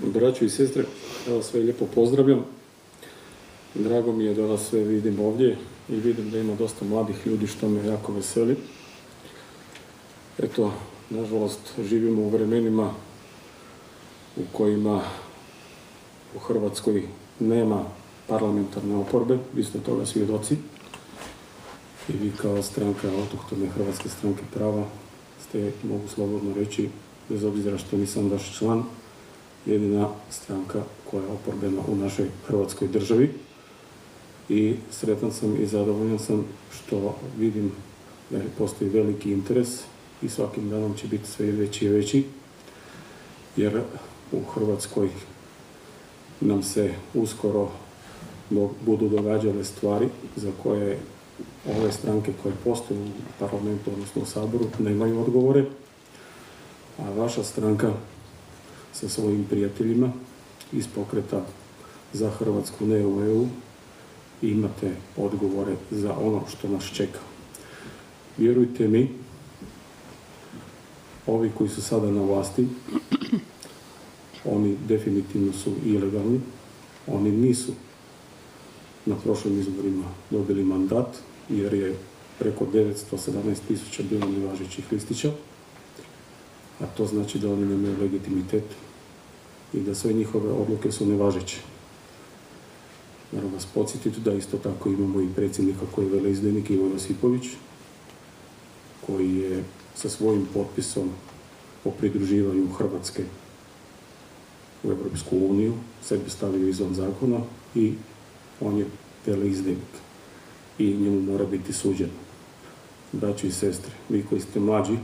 Braćo i sestre, evo sve lijepo pozdravljam. Drago mi je da vas sve vidim ovdje i vidim da ima dosta mladih ljudi što me jako veseli. Eto, nažalost, živimo u vremenima u kojima u Hrvatskoj nema parlamentarne oporbe, vi ste toga svjedoci. I vi kao stranka autohtone Hrvatske stranke prava ste, mogu slobodno reći, bez obzira što nisam vaš član, jedina stranka koja je oporbena u našoj Hrvatskoj državi. I sretan sam i zadovoljan sam što vidim da postoji veliki interes i svakim danom će biti sve veći i veći, jer u Hrvatskoj nam se uskoro budu događale stvari za koje ove stranke koje postoje u parlamentu, odnosno u Saboru, nemaju odgovore, a vaša stranka sa svojim prijateljima iz pokreta za Hrvatsku ne u EU imate odgovore za ono što nas čeka. Vjerujte mi, ovi koji su sada na vlasti, oni definitivno su ilegalni, oni nisu na prošlim izborima dobili mandat, jer je preko 917.000 bilo nevažećih listića, a to znači da oni nemaju legitimitet i da sve njihove odluke su nevažeće. Moram vas podsjetiti da isto tako imamo i predsjednika koji je veleizdajnik Ivo Josipović, koji je sa svojim potpisom o pridruživanju Hrvatske u Europsku uniju sebi stavio izvan zakona i on je veleizdajnik i njemu mora biti suđeno. Braćo i sestre, vi koji ste mlađi,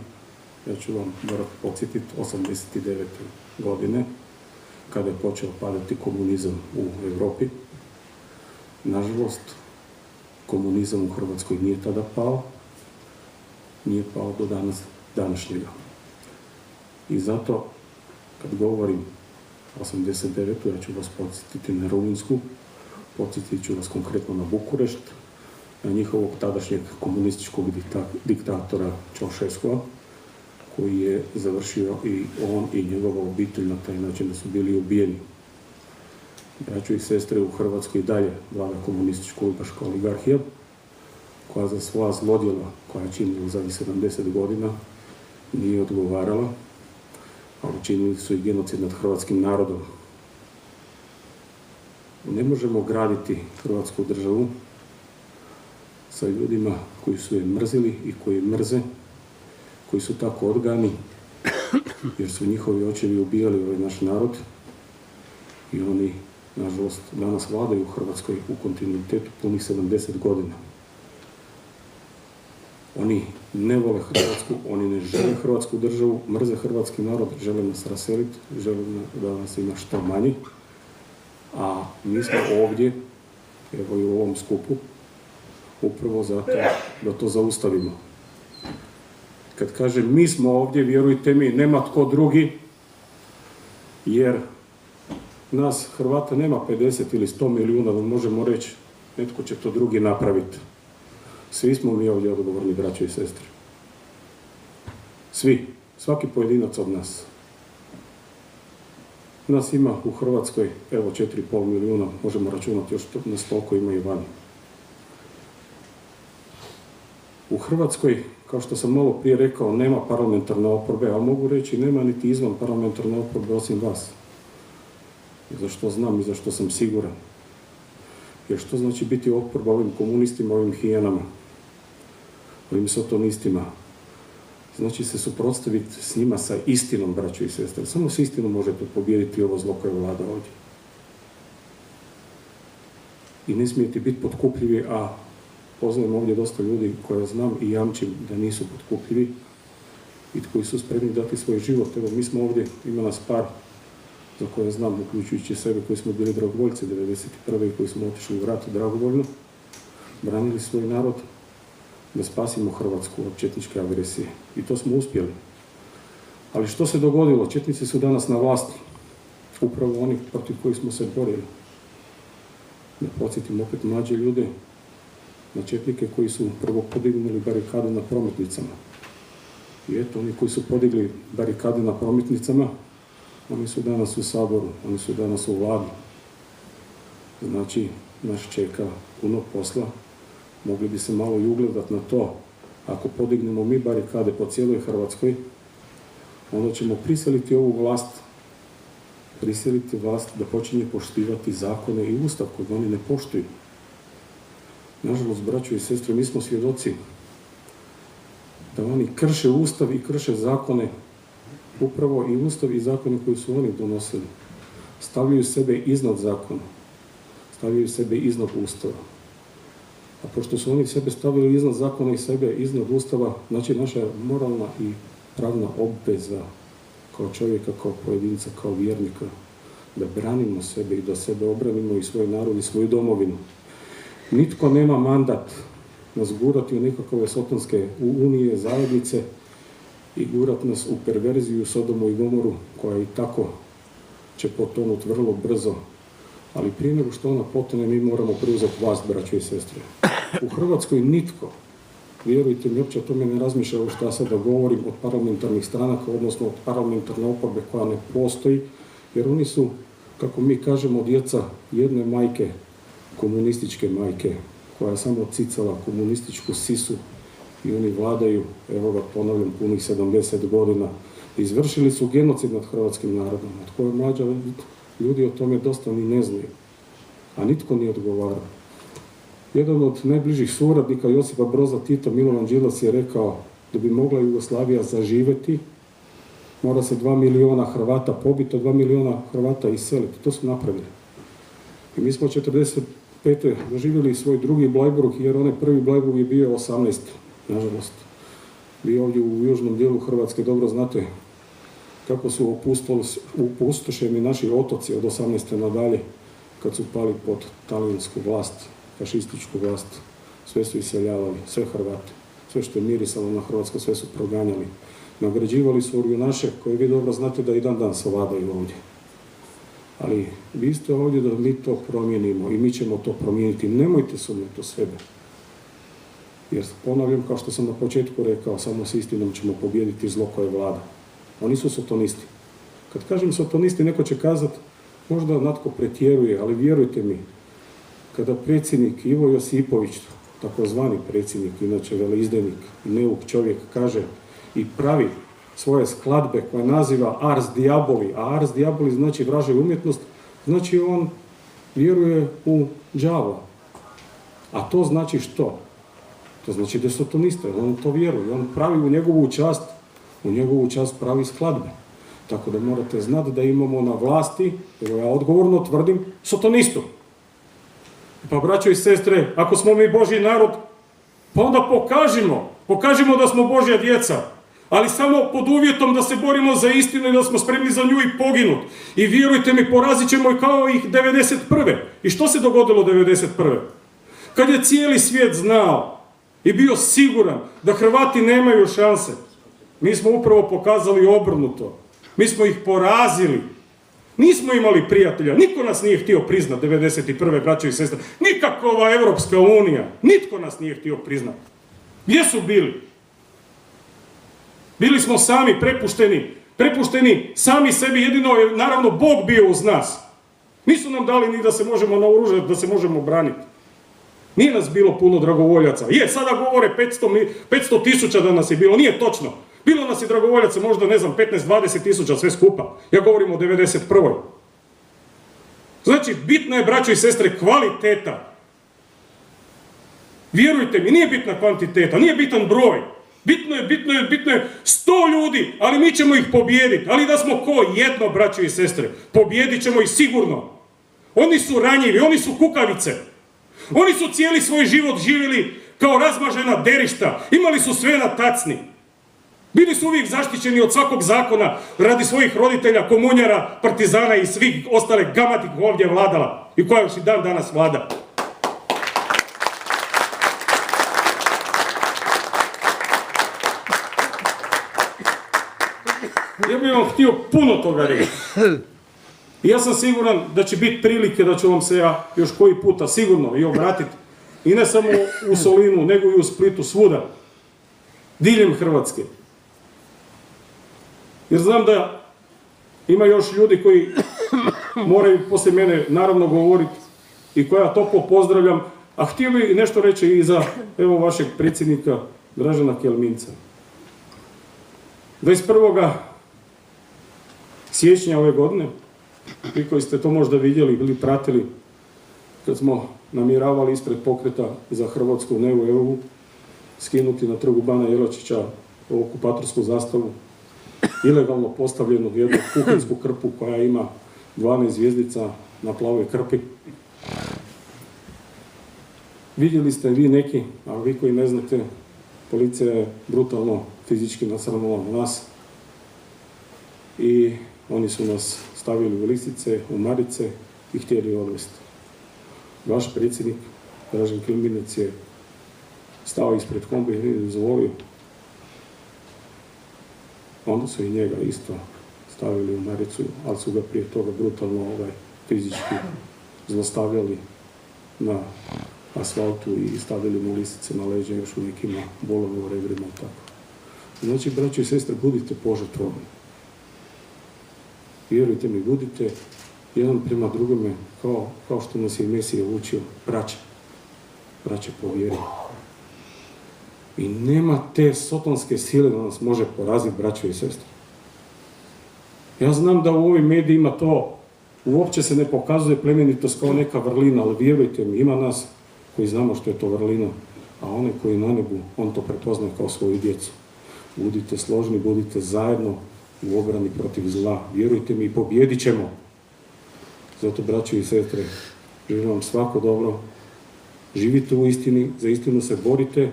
ja ću vam morati podsjetiti 89. godine, kada je počeo padati komunizam u Europi. Nažalost, komunizam u Hrvatskoj nije tada pao, nije pao do današnjega. I zato, kad govorim 89. ja ću vas podsjetiti na Rumunjsku, podsjetit ću vas konkretno na Bukurešt, na njihovog tadašnjeg komunističkog diktatora Čaušeskua, koji je završio i on i njegova obitelj na taj način da su bili ubijeni. Braćo i sestre, u Hrvatskoj dalje vlada komunističko-udbaška oligarhija, koja za svoja zlodjela, koja je činila zadnjih 70 godina, nije odgovarala, a učinili su i genocid nad hrvatskim narodom. Ne možemo graditi Hrvatsku državu sa ljudima koji su je mrzili i koji mrze, koji su tako odgani, jer su njihovi očevi ubijali ovaj naš narod i oni, nažalost, danas vladaju u Hrvatskoj u kontinuitetu punih 70 godina. Oni ne vole Hrvatsku, oni ne žele Hrvatsku državu, mrze hrvatski narod, žele nas raseliti, žele da nas ima što manje, a mi smo ovdje, evo i u ovom skupu, upravo zato da to zaustavimo. Kad kažem mi smo ovdje, vjerujte mi, nema tko drugi, jer nas Hrvata nema 50 ili 100 milijuna, da možemo reći netko će to drugi napraviti. Svi smo mi ovdje odgovorni, braćo i sestre. Svi, svaki pojedinac od nas. Nas ima u Hrvatskoj, evo 4,5 milijuna, možemo računati još na koliko ima i vani. U Hrvatskoj, kao što sam malo prije rekao, nema parlamentarne oporbe, a mogu reći nema niti izvan parlamentarne oporbe osim vas. I za što znam i za što sam siguran. Jer što znači biti oporba ovim komunistima, ovim hijenama, ovim sotonistima? Znači se suprotstaviti s njima sa istinom, braćo i sestre. Samo s istinom možete pobijediti ovo zlo koje vlada ovdje. I ne smijete biti potkupljivi, a poznajem ovdje dosta ljudi koje znam i jamčim da nisu potkupljivi i koji su spremni dati svoj život. Evo, mi smo ovdje, ima nas par za koje znam, uključujući sebe, koji smo bili dragovoljci 1991. i koji smo otišli u rat dragovoljno, branili svoj narod da spasimo Hrvatsku od četničke agresije. I to smo uspjeli. Ali što se dogodilo? Četnici su danas na vlasti. Upravo oni protiv kojih smo se borili. Da podsjetim opet mlađe ljude na četnike koji su prvo podignuli barikade na prometnicama. I eto, oni koji su podigli barikade na prometnicama, Oni su danas u Saboru, oni su danas u vladi. Znači, nas čeka puno posla. Mogli bi se malo i ugledati na to. Ako podignemo mi barikade po cijeloj Hrvatskoj, onda ćemo prisiliti ovu vlast, da počinje poštivati zakone i ustav kojeg oni ne poštuju. Nažalost, braćo i sestre, mi smo svjedoci da oni krše ustav i krše zakone, upravo i ustav i zakone koji su oni donosili. Stavljaju sebe iznad zakona, stavljaju sebe iznad ustava. A pošto su oni sebe stavili iznad zakona i sebe iznad ustava, znači naša moralna i pravna obveza kao čovjeka, kao pojedinca, kao vjernika, da branimo sebe i da sebe obranimo i svoj narod i svoju domovinu. Nitko nema mandat nas gurati u nekakve sotonske unije, zajednice i gurati nas u perverziju, Sodomu i Gomoru, koja i tako će potonuti vrlo brzo. Ali prije nego što ona potone, mi moramo preuzeti vlast, braćo i sestre. U Hrvatskoj nitko, vjerujte mi, uopće o tome ne razmišlja o šta sad da govorim od parlamentarnih stranaka, odnosno od parlamentarne oporbe koja ne postoji, jer oni su, kako mi kažemo, djeca jedne majke, komunističke majke, koja je samo cicala komunističku sisu i oni vladaju, evo ga ponavljam, punih 70 godina. Izvršili su genocid nad hrvatskim narodom, od koje mlađa ljudi o tome dosta ni ne znaju, a nitko nije odgovarao. Jedan od najbližih suradnika Josipa Broza Tita, Milovan Đilas, je rekao da bi mogla Jugoslavija zaživjeti, mora se 2 miliona Hrvata pobiti, 2 miliona Hrvata iseliti. To su napravili. I mi smo 45. doživjeli svoj drugi Bleiburg, jer onaj prvi Bleiburg je bio 18. Nažalost. Vi ovdje u južnom dijelu Hrvatske dobro znate kako su opustošeni naši otoci od 18. nadalje, kad su pali pod talijansku vlast, fašističku vlast. Sve su iseljavali, sve Hrvate. Sve što je mirisalo na Hrvatsko, sve su proganjali. Nagrađivali su orjunaše koje vi dobro znate da i dan danas ovladaju ovdje. Ali vi ste ovdje da mi to promijenimo i mi ćemo to promijeniti. Nemojte sumnjati u sebe. Jer ponavljam, kao što sam na početku rekao, samo s istinom ćemo pobijediti zlo koje vlada. Oni su sotonisti. Kad kažem sotonisti, neko će kazati, možda natko pretjeruje, ali vjerujte mi, kada predsjednik Ivo Josipović, takozvani predsjednik, inače veleizdajnik, neuk čovjek, kaže i pravi svoje skladbe koje naziva Ars Diaboli, a Ars Diaboli znači vražja umjetnost, znači on vjeruje u đavla. A to znači što? To znači da je sotonista, on to vjeruje, on pravi u njegovu čast pravi skladbe. Tako da morate znati da imamo na vlasti, evo ja odgovorno tvrdim, sotonistu. Pa braćo i sestre, ako smo mi Božji narod, pa onda pokažimo da smo Božja djeca, ali samo pod uvjetom da se borimo za istinu i da smo spremni za nju i poginut. I vjerujte mi, porazit ćemo i kao ih 91. I što se dogodilo 91. Kad je cijeli svijet znao i bio siguran da Hrvati nemaju šanse, mi smo upravo pokazali obrnuto. Mi smo ih porazili. Nismo imali prijatelja, niko nas nije htio priznati 91. braćo i sestre. Nikakova Evropska unija, nitko nas nije htio priznati. Gdje su bili? Bili smo sami prepušteni sami sebi, jedino je naravno Bog bio uz nas. Nisu nam dali ni da se možemo naoružati, da se možemo braniti. Nije nas bilo puno dragovoljaca. Sada govore 500 tisuća da nas je bilo, nije točno. Bilo nas je dragovoljaca možda, 15-20 tisuća sve skupa. Ja govorim o 91. Znači, bitna je, braćo i sestre, kvaliteta. Vjerujte mi, nije bitna kvantiteta, nije bitan broj. Bitno je 100 ljudi, ali mi ćemo ih pobijediti. Ali da smo ko jedno, braćo i sestre, pobijedit ćemo ih sigurno. Oni su ranjivi, oni su kukavice. Oni su cijeli svoj život živjeli kao razmažena derišta. Imali su sve na tacni. Bili su uvijek zaštićeni od svakog zakona radi svojih roditelja, komunjara, partizana i svih ostale gamati koja ovdje vladala i koja još i dan danas vlada. Ja bih vam htio puno toga reći. I ja sam siguran da će biti prilike da ću vam se ja još koji puta sigurno i obratiti. I ne samo u Solinu, nego i u Splitu, svuda. Diljem Hrvatske. Jer znam da Ima još ljudi koji moraju poslije mene naravno govoriti i koja toplo pozdravljam, a htio bih nešto reći i za evo vašeg predsjednika Dražena Kelminca. 21. siječnja ove godine, vi koji ste to možda vidjeli ili pratili, kad smo namjeravali ispred pokreta za Hrvatsku ne u EU skinuti na trgu Bana Jelačića okupatorsku zastavu, ilegalno postavljenu jednu kuhinsku krpu koja ima 12 zvjezdica na plavoj krpi. Vidjeli ste vi neki, a vi koji ne znate, policija je brutalno fizički nasrnula na nas i oni su nas stavili u lisice, u marice i htjeli odvesti. Vaš predsjednik, Dražen Kelminac, je stao ispred kombi i nije dozvolio. Onda su i njega isto stavili u maricu, ali su ga prije toga brutalno fizički zlostavljali na asfaltu i stavili mu lisice na leđa, još u nekima bolove u rebrima i tako. Znači, braćo i sestre, budite požrtvovani. Vjerujte mi, budite jedan prema drugome, kao što nas je Mesija učio, braće po vjeri. I nema te sotonske sile da nas može poraziti, braćo i sestre. Ja znam da u ovim medijima to uopće se ne pokazuje plemenitost kao neka vrlina, ali vjerujte mi, ima nas koji znamo što je to vrlina, a one koji na nebu, on to prepoznaje kao svoju djecu. Budite složni, budite zajedno u obrani protiv zla. Vjerujte mi, pobjedit ćemo. Zato, braćo i sestre, želim vam svako dobro. Živite u istini, za istinu se borite,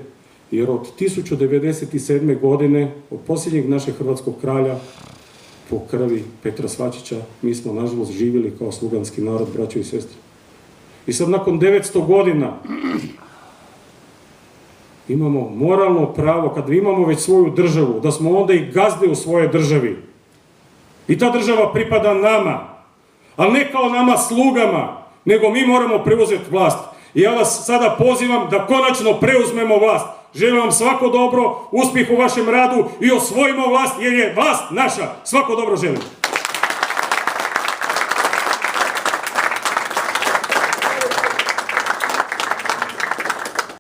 jer od 1097. godine, od posljednjeg našeg hrvatskog kralja, po krvi Petra Svačića, mi smo nažalost živjeli kao sluganski narod, braćo i sestre. I sad nakon 900 godina imamo moralno pravo, kad imamo već svoju državu, da smo onda i gazde u svojoj državi. I ta država pripada nama, ali ne kao nama slugama, nego mi moramo preuzeti vlast. I ja vas sada pozivam da konačno preuzmemo vlast. Želim vam svako dobro, uspjeh u vašem radu i osvojimo vlast, jer je vlast naša. Svako dobro želim.